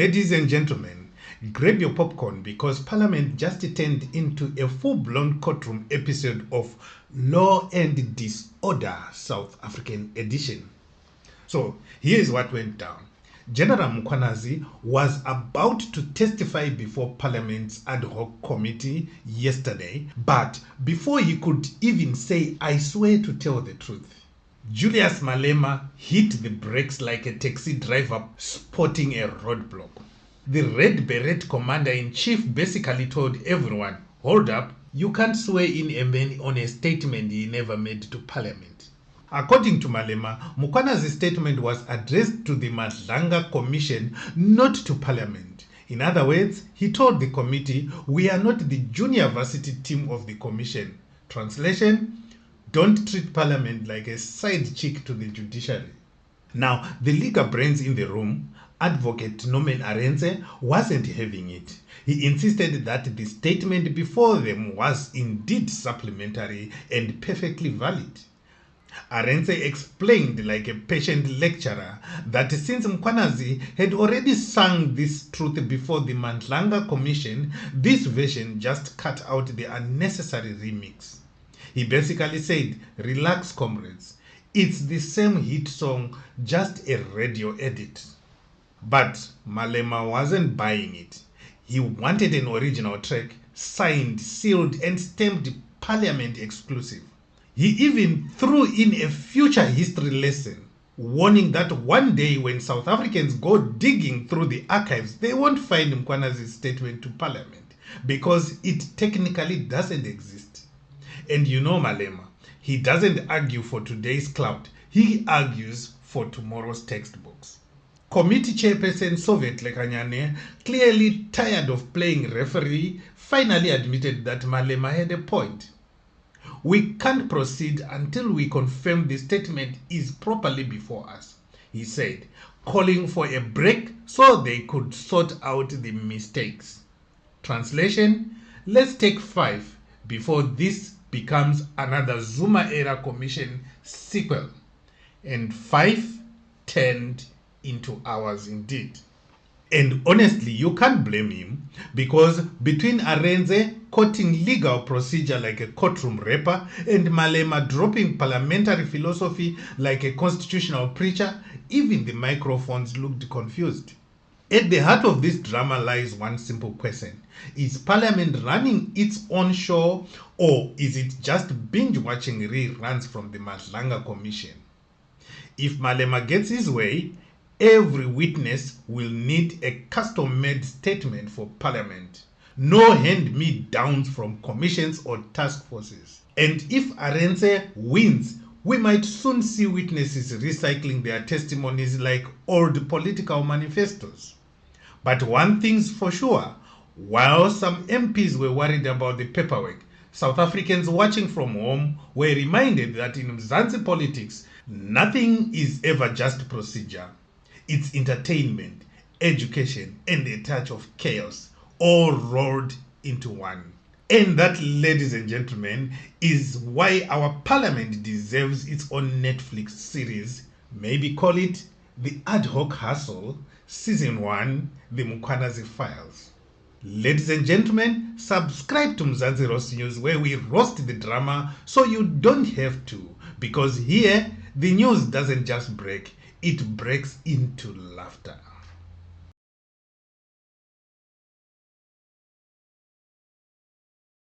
Ladies and gentlemen, grab your popcorn because Parliament just turned into a full-blown courtroom episode of Law and Disorder South African edition. So here's what went down. General Mkhwanazi was about to testify before Parliament's Ad Hoc Committee yesterday, but before he could even say, "I swear to tell the truth," Julius Malema hit the brakes like a taxi driver spotting a roadblock. The Red Beret Commander-in-Chief basically told everyone, "Hold up, you can't swear in a man on a statement he never made to Parliament." According to Malema, Mkhwanazi's statement was addressed to the Madlanga Commission, not to Parliament. In other words, he told the committee, "We are not the junior varsity team of the commission." Translation: don't treat Parliament like a side chick to the judiciary. Now, the legal brains in the room, Advocate Norman Arendse, wasn't having it. He insisted that the statement before them was indeed supplementary and perfectly valid. Arendse explained like a patient lecturer that since Mkhwanazi had already sung this truth before the Madlanga Commission, this version just cut out the unnecessary remix. He basically said, "Relax, comrades. It's the same hit song, just a radio edit." But Malema wasn't buying it. He wanted an original track, signed, sealed, and stamped Parliament exclusive. He even threw in a future history lesson, warning that one day when South Africans go digging through the archives, they won't find Mkhwanazi's statement to Parliament because it technically doesn't exist. And you know Malema, he doesn't argue for today's clout, he argues for tomorrow's textbooks. Committee Chairperson Soviet Lekanyane, clearly tired of playing referee, finally admitted that Malema had a point. "We can't proceed until we confirm the statement is properly before us," he said, calling for a break so they could sort out the mistakes. Translation: let's take 5 before this becomes another Zuma-era commission sequel. And 5 turned into hours indeed. And honestly, you can't blame him, because between Arendse quoting legal procedure like a courtroom rapper and Malema dropping parliamentary philosophy like a constitutional preacher, even the microphones looked confused. At the heart of this drama lies one simple question. Is Parliament running its own show, or is it just binge-watching reruns from the Madlanga Commission? If Malema gets his way, every witness will need a custom-made statement for Parliament. No hand-me-downs from commissions or task forces. And if Arendse wins, we might soon see witnesses recycling their testimonies like old political manifestos. But one thing's for sure, while some MPs were worried about the paperwork, South Africans watching from home were reminded that in Mzansi politics, nothing is ever just procedure. It's entertainment, education, and a touch of chaos, all rolled into one. And that, ladies and gentlemen, is why our Parliament deserves its own Netflix series. Maybe call it the Ad Hoc Hustle, Season 1, The Mkhwanazi Files. Ladies and gentlemen, subscribe to Mzansi Roast News, where we roast the drama so you don't have to, because here the news doesn't just break, it breaks into laughter.